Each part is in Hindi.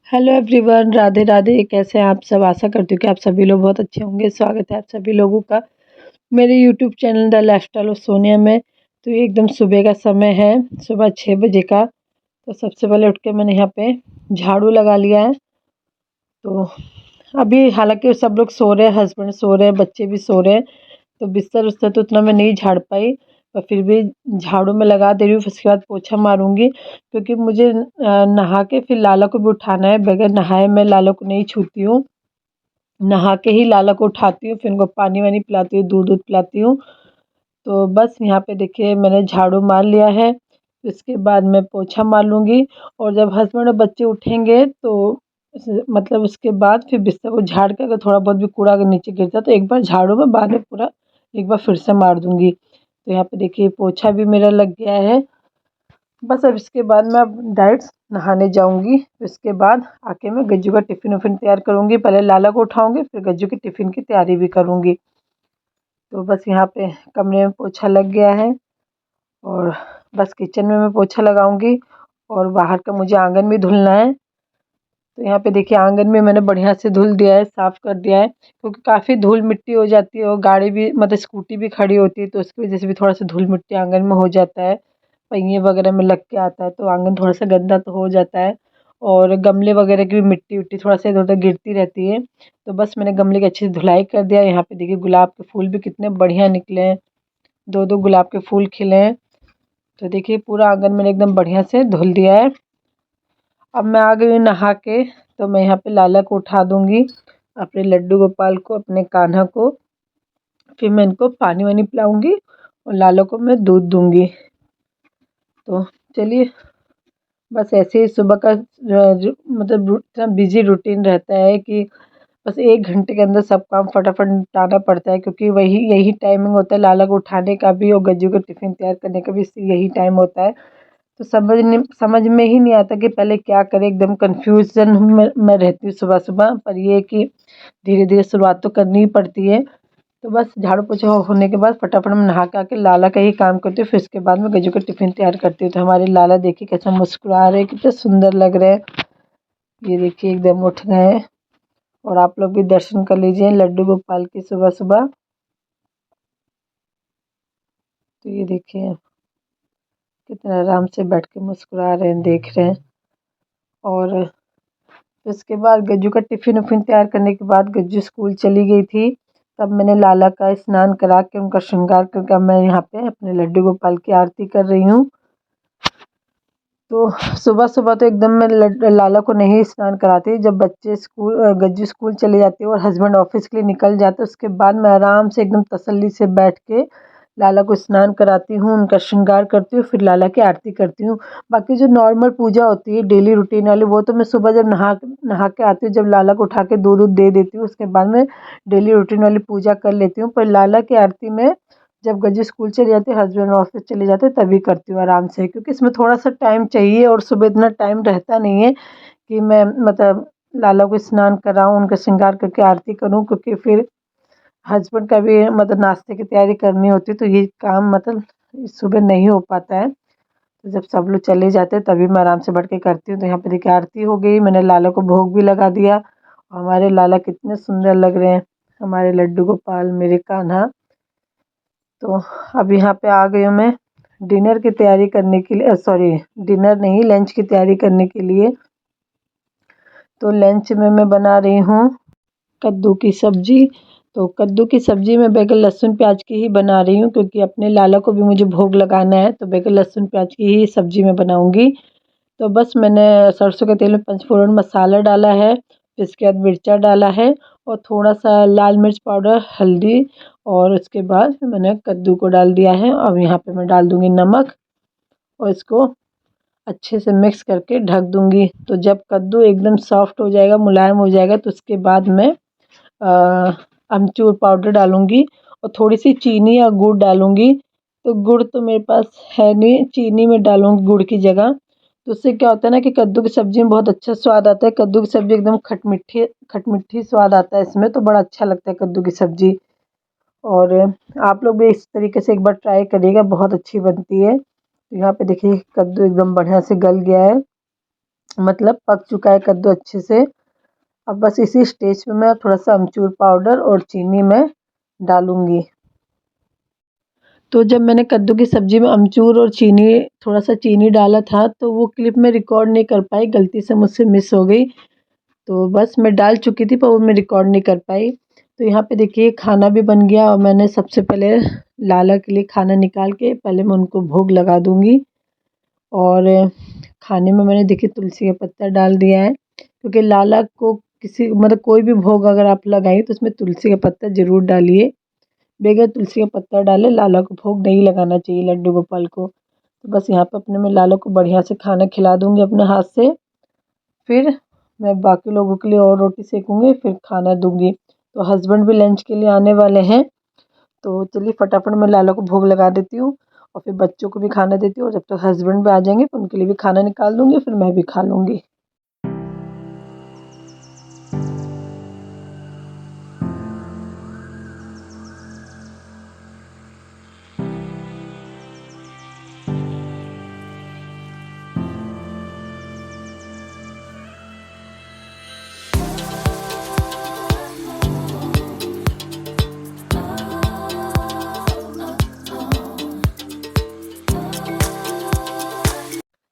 Hello everyone, Radhe Radhe. कैसे हैं आप सब? आशा करती हूँ कि आप सभी लोग बहुत अच्छे होंगे। स्वागत है आप सभी लोगों का मेरे YouTube channel the lifestyle of Sonia में। तो ये एकदम सुबह का समय है, सुबह 6 बजे का। तो सबसे पहले उठ के मैंने यहाँ पे झाड़ू लगा लिया है। तो अभी हालांकि सब लोग सो रहे हैं, हस्बैंड सो रहे हैं, बच्चे भी सो रहे हैं। तो बिस्तर उस्तर तो उतना मैं नहीं झाड़ पाई, पर फिर भी झाड़ू में लगा दे रही हूँ। फिर उसके बाद पोछा मारूंगी, क्योंकि मुझे नहा के फिर लाला को भी उठाना है। बगैर नहाए मैं लाला को नहीं छूती हूँ। नहा के ही लाला को उठाती हूँ, फिर उनको पानी वानी पिलाती हूँ, दूध दूध पिलाती हूँ। तो बस यहाँ पे देखिए मैंने झाड़ू मार लिया है। इसके बाद मैं पोछा मार लूँगी। और जब हस्बैंड और बच्चे उठेंगे तो मतलब उसके बाद फिर बिस्तर को झाड़ के, अगर थोड़ा बहुत भी कूड़ा अगर नीचे गिरता तो एक बार झाड़ू में, बाद में पूरा एक बार फिर से मार दूँगी। तो यहाँ पे देखिए पोछा भी मेरा लग गया है। बस अब इसके बाद मैं अब डायरेक्ट नहाने जाऊँगी। उसके बाद आके मैं गज्जू का टिफ़िन उफ़िन तैयार करूँगी। पहले लाला को उठाऊँगी, फिर गज्जू के टिफ़िन की तैयारी भी करूँगी। तो बस यहाँ पे कमरे में पोछा लग गया है, और बस किचन में मैं पोछा लगाऊंगी। और बाहर का मुझे आंगन भी धुलना है। तो यहाँ पे देखिए आंगन में मैंने बढ़िया से धुल दिया है, साफ़ कर दिया है, क्योंकि काफ़ी धूल मिट्टी हो जाती है। और गाड़ी भी मतलब स्कूटी भी खड़ी होती है, तो उसकी वजह से भी थोड़ा सा धूल मिट्टी आंगन में हो जाता है। पहिए वगैरह में लग के आता है, तो आंगन थोड़ा सा गंदा तो हो जाता है। और गमले वगैरह की भी मिट्टी उट्टी थोड़ा सा इधर उधर गिरती रहती है। तो बस मैंने गमले की अच्छे से धुलाई कर दिया। यहाँ पे देखिए गुलाब के फूल भी कितने बढ़िया निकले हैं, दो दो गुलाब के फूल खिले हैं। तो देखिए पूरा आंगन मैंने एकदम बढ़िया से धुल दिया है। अब मैं आ गई हूँ नहा के। तो मैं यहाँ पे लाला को उठा दूँगी, अपने लड्डू गोपाल को, अपने कान्हा को। फिर मैं इनको पानी वानी पिलाऊँगी और लाला को मैं दूध दूँगी। तो चलिए, बस ऐसे ही सुबह का मतलब इतना बिजी रूटीन रहता है कि बस 1 घंटे के अंदर सब काम फटाफट निपटाना पड़ता है, क्योंकि वही यही टाइमिंग होता है लाला को उठाने का भी और गज्जू का टिफ़िन तैयार करने का भी यही टाइम होता है। तो समझ में ही नहीं आता कि पहले क्या करें। एकदम कन्फ्यूज़न में मैं रहती हूँ सुबह-सुबह। पर ये है कि धीरे-धीरे शुरुआत तो करनी ही पड़ती है। तो बस झाड़ू पोछा होने के बाद फटाफट मैं नहा के आके लाला का ही काम करती हूँ। फिर इसके बाद मैं गज्जू का टिफ़िन तैयार करती हूँ। तो हमारे लाला देखिए कैसे मुस्कुरा रहे हैं, कितने सुंदर लग रहे हैं। ये देखिए एकदम उठ गए हैं। और आप लोग भी दर्शन कर लीजिए लड्डू गोपाल की सुबह-सुबह। तो ये देखिए कितना आराम से बैठ के मुस्कुरा रहे हैं, देख रहे हैं। और उसके बाद गज्जू का टिफ़िन उफ़िन तैयार करने के बाद गज्जू स्कूल चली गई थी। तब मैंने लाला का स्नान करा के, उनका श्रृंगार करके, अब मैं यहाँ पे अपने लड्डू गोपाल की आरती कर रही हूँ। तो सुबह-सुबह तो एकदम मैं लाला को नहीं स्नान कराती। जब बच्चे गज्जू स्कूल चले जाती है और हस्बैंड ऑफिस के लिए निकल जाते हैं, उसके बाद मैं आराम से एकदम तसल्ली से बैठ के लाला को स्नान कराती हूँ, उनका श्रृंगार करती हूँ, फिर लाला की आरती करती हूँ। बाकी जो नॉर्मल पूजा होती है डेली रूटीन वाली, वो तो मैं सुबह जब नहा नहा के आती हूँ, जब लाला को उठा के दूध दे देती हूँ, उसके बाद मैं डेली रूटीन वाली पूजा कर लेती हूँ। पर लाला की आरती में जब गज्जू स्कूल चले जाते हैं, हस्बैंड ऑफिस चले जाते हैं, तभी करती हूँ आराम से, क्योंकि इसमें थोड़ा-सा टाइम चाहिए और सुबह इतना टाइम रहता नहीं है कि मैं मतलब लाला को स्नान कराऊँ, उनका श्रृंगार करके आरती करूँ, क्योंकि फिर हस्बैंड का भी मतलब नाश्ते की तैयारी करनी होती है, तो ये काम मतलब सुबह नहीं हो पाता है। तो जब सब लोग चले जाते हैं तभी मैं आराम से बैठ के करती हूँ। तो यहाँ पे देखिए आरती हो गई, मैंने लाला को भोग भी लगा दिया। हमारे लाला कितने सुंदर लग रहे हैं, हमारे लड्डू गोपाल, मेरे कान्हा। तो अब यहाँ पे आ गई हूँ मैं डिनर की तैयारी करने के लिए, सॉरी डिनर नहीं, लंच की तैयारी करने के लिए। तो लंच में मैं बना रही हूँ कद्दू की सब्ज़ी। तो कद्दू की सब्ज़ी मैं बगैर लहसुन प्याज की ही बना रही हूँ, क्योंकि अपने लाला को भी मुझे भोग लगाना है, तो बगैर लहसुन प्याज की ही सब्ज़ी मैं बनाऊँगी। तो बस मैंने सरसों के तेल में पंचफोरन मसाला डाला है, फिर इसके बाद मिर्चा डाला है और थोड़ा-सा लाल मिर्च पाउडर, हल्दी, और उसके बाद फिर मैंने कद्दू को डाल दिया है। अब यहाँ पे मैं डाल दूँगी नमक और इसको अच्छे से मिक्स करके ढक दूँगी। तो जब कद्दू एकदम सॉफ्ट हो जाएगा, मुलायम हो जाएगा, तो उसके बाद मैं अमचूर पाउडर डालूँगी और थोड़ी-सी चीनी या गुड़ डालूँगी। तो गुड़ तो मेरे पास है नहीं, चीनी मैं डालूँगी गुड़ की जगह। तो उससे क्या होता है ना कि कद्दू की सब्ज़ी में बहुत अच्छा स्वाद आता है। कद्दू की सब्ज़ी एकदम खटमिठी स्वाद आता है इसमें, तो बड़ा अच्छा लगता है कद्दू की सब्ज़ी। और आप लोग भी इस तरीके से एक बार ट्राई करिएगा, बहुत अच्छी बनती है। तो यहाँ पे देखिए कद्दू एकदम बढ़िया से गल गया है। मतलब पक चुका है कद्दू अच्छे से। अब बस इसी स्टेज पे मैं थोड़ा सा अमचूर पाउडर और चीनी मैं डालूँगी। तो जब मैंने कद्दू की सब्ज़ी में अमचूर और चीनी, थोड़ा सा चीनी डाला था, तो वो क्लिप मैं रिकॉर्ड नहीं कर पाई, गलती से मुझसे मिस हो गई। तो बस मैं डाल चुकी थी पर वो मैं रिकॉर्ड नहीं कर पाई। तो यहाँ पे देखिए खाना भी बन गया और मैंने सबसे पहले लाला के लिए खाना निकाल के पहले मैं उनको भोग लगा दूँगी। और खाने में मैंने देखिए तुलसी का पत्ता डाल दिया है, क्योंकि लाला को किसी मतलब कोई भी भोग अगर आप लगाएँ तो उसमें तुलसी का पत्ता ज़रूर डालिए। बगैर तुलसी का पत्ता डाले लाला को भोग नहीं लगाना चाहिए लड्डू गोपाल को। तो बस यहाँ पे अपने मैं लाला को बढ़िया से खाना खिला दूँगी अपने हाथ से। फिर मैं बाकी लोगों के लिए और रोटी सेकूँगी, फिर खाना दूँगी। तो हस्बैंड भी लंच के लिए आने वाले हैं, तो चलिए फटाफट मैं लाला को भोग लगा देती हूँ और फिर बच्चों को भी खाना देती हूँ। और जब तक हस्बैंड भी आ जाएँगे तो उनके लिए भी खाना निकाल दूँगी, फिर मैं भी खा लूँगी।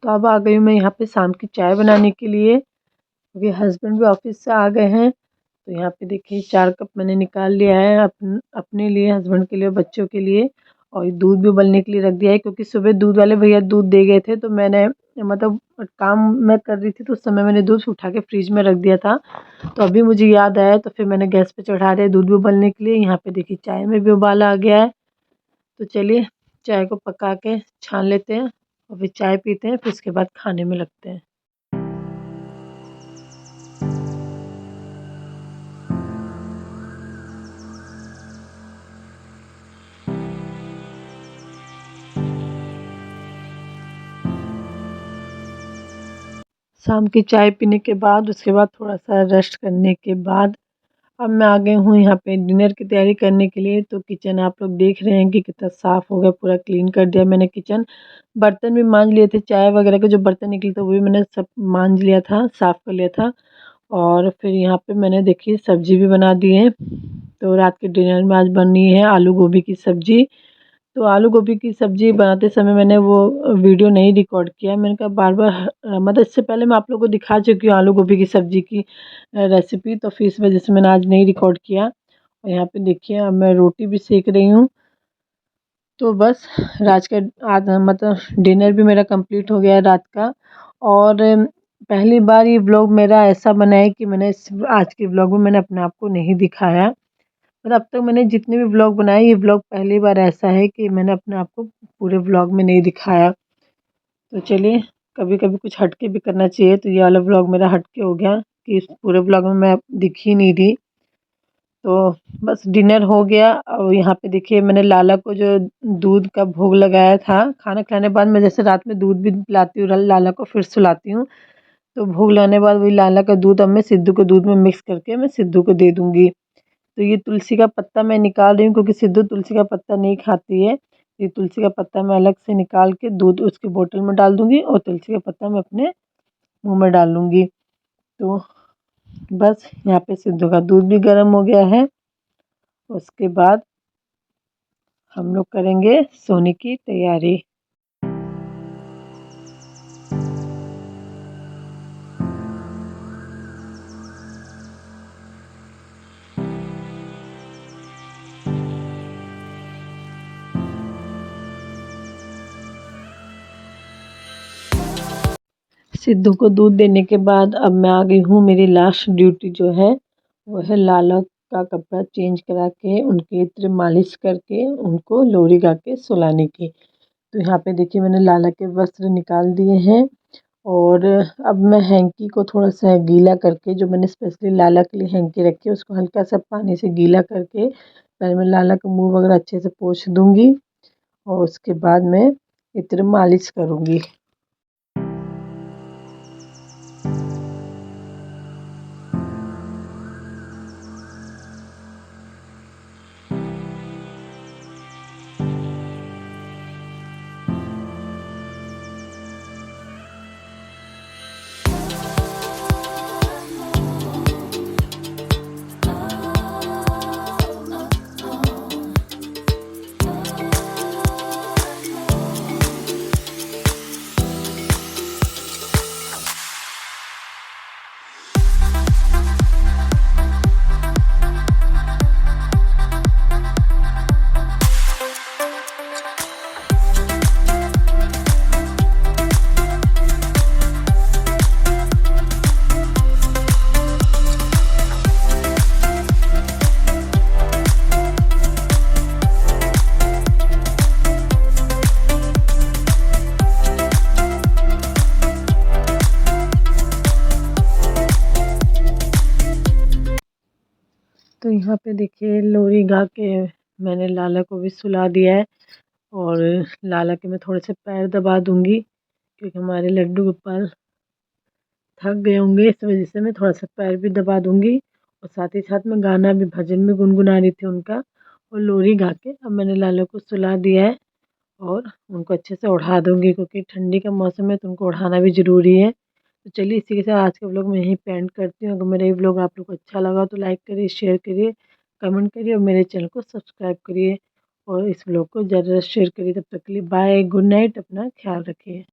तो अब आ गई हूँ मैं यहाँ पे शाम की चाय बनाने के लिए, क्योंकि हस्बैंड भी ऑफिस से आ गए हैं। तो यहाँ पे देखिए 4 कप मैंने निकाल लिया है अपने लिए, हस्बैंड के लिए, बच्चों के लिए। और ये दूध भी उबलने के लिए रख दिया है, क्योंकि सुबह दूध वाले भैया दूध दे गए थे, तो मैंने मतलब काम मैं कर रही थी तो उस समय मैंने दूध उठा के फ्रिज में रख दिया था। तो अभी मुझे याद आया तो फिर मैंने गैस पे चढ़ा दिया दूध भी उबलने के लिए। यहाँ पे देखिए चाय में भी उबाल आ गया है। तो चलिए चाय को पका के छान लेते हैं और फिर चाय पीते हैं, फिर उसके बाद खाने में लगते हैं। शाम की चाय पीने के बाद उसके बाद थोड़ा-सा रेस्ट करने के बाद अब मैं आ गई हूँ यहाँ पे डिनर की तैयारी करने के लिए। तो किचन आप लोग देख रहे हैं कि कितना साफ़ हो गया, पूरा क्लीन कर दिया मैंने किचन। बर्तन भी मांज लिए थे, चाय वगैरह के जो बर्तन निकले थे वो भी मैंने सब मांज लिया था, साफ़ कर लिया था। और फिर यहाँ पे मैंने देखिए सब्ज़ी भी बना दी है। तो रात के डिनर में आज बनी है आलू गोभी की सब्ज़ी। तो आलू गोभी की सब्ज़ी बनाते समय मैंने वो वीडियो नहीं रिकॉर्ड किया। मैंने कहा बार-बार मतलब इससे पहले मैं आप लोगों को दिखा चुकी हूँ आलू गोभी की सब्ज़ी की रेसिपी, तो फिर इस वजह से मैंने आज नहीं रिकॉर्ड किया। और यहाँ पे देखिए अब मैं रोटी भी सेक रही हूँ। तो बस रात का आधा मतलब डिनर भी मेरा कंप्लीट हो गया है रात का। और पहली बार ये व्लॉग मेरा ऐसा बना है कि मैंने इस आज के व्लॉग में मैंने अपने आप को नहीं दिखाया। मतलब अब तक मैंने जितने भी व्लॉग बनाए, ये व्लॉग पहली बार ऐसा है कि मैंने अपने आप को पूरे व्लॉग में नहीं दिखाया। तो चलिए कभी-कभी कुछ हट के भी करना चाहिए। तो ये वाला व्लॉग मेरा हट के हो गया कि इस पूरे व्लॉग में मैं दिख ही नहीं रही। तो बस डिनर हो गया और यहाँ पे देखिए मैंने लाला को जो दूध का भोग लगाया था, खाना खिलाने के बाद मैं जैसे रात में दूध भी पिलाती हूँ लाला को, फिर सुलाती हूँ। तो भोग लगाने के बाद वही लाला का दूध अब मैं सिद्धू के दूध में मिक्स करके मैं सिद्धू को दे दूँगी। तो ये तुलसी का पत्ता मैं निकाल रही हूँ, क्योंकि सिद्धू तुलसी का पत्ता नहीं खाती है। ये तुलसी का पत्ता मैं अलग से निकाल के दूध उसकी बोतल में डाल दूँगी और तुलसी का पत्ता मैं अपने मुँह में डाल लूँगी। तो बस यहाँ पे सिद्धू का दूध भी गर्म हो गया है। उसके बाद हम लोग करेंगे सोने की तैयारी। सिद्धू को दूध देने के बाद अब मैं आ गई हूँ, मेरी लास्ट ड्यूटी जो है वो है लाला का कपड़ा चेंज करा के उनके इत्र मालिश करके उनको लोरी गा के सुलाने की। तो यहाँ पे देखिए मैंने लाला के वस्त्र निकाल दिए हैं और अब मैं हैंकी को थोड़ा सा गीला करके, जो मैंने स्पेशली लाला के लिए हैंकी रखी है उसको हल्का सा पानी से गीला करके पहले मैं लाला का मुंह वगैरह अच्छे से पोंछ दूंगी और उसके बाद मैं इत्र मालिश करूंगी। यहाँ पे देखिए लोरी गा के मैंने लाला को भी सुला दिया है। और लाला के मैं थोड़े से पैर दबा दूंगी, क्योंकि हमारे लड्डू गोपाल थक गए होंगे, इस वजह से मैं थोड़ा सा पैर भी दबा दूंगी। और साथ ही साथ मैं गाना भी, भजन भी गुनगुना रही थी उनका। और लोरी गा के अब मैंने लाला को सुला दिया है और उनको अच्छे से ओढ़ा दूंगी, क्योंकि ठंडी का मौसम है तो उनको ओढ़ाना भी ज़रूरी है। तो चलिए इसी के साथ आज के व्लॉग मैं यहीं पे एंड करती हूँ। अगर मेरा ये व्लॉग आप लोग को अच्छा लगा तो लाइक करिए, शेयर करिए, कमेंट करिए और मेरे चैनल को सब्सक्राइब करिए। और इस व्लॉग को ज़्यादा शेयर करिए। तब तक के लिए बाय, गुड नाइट, अपना ख्याल रखिए।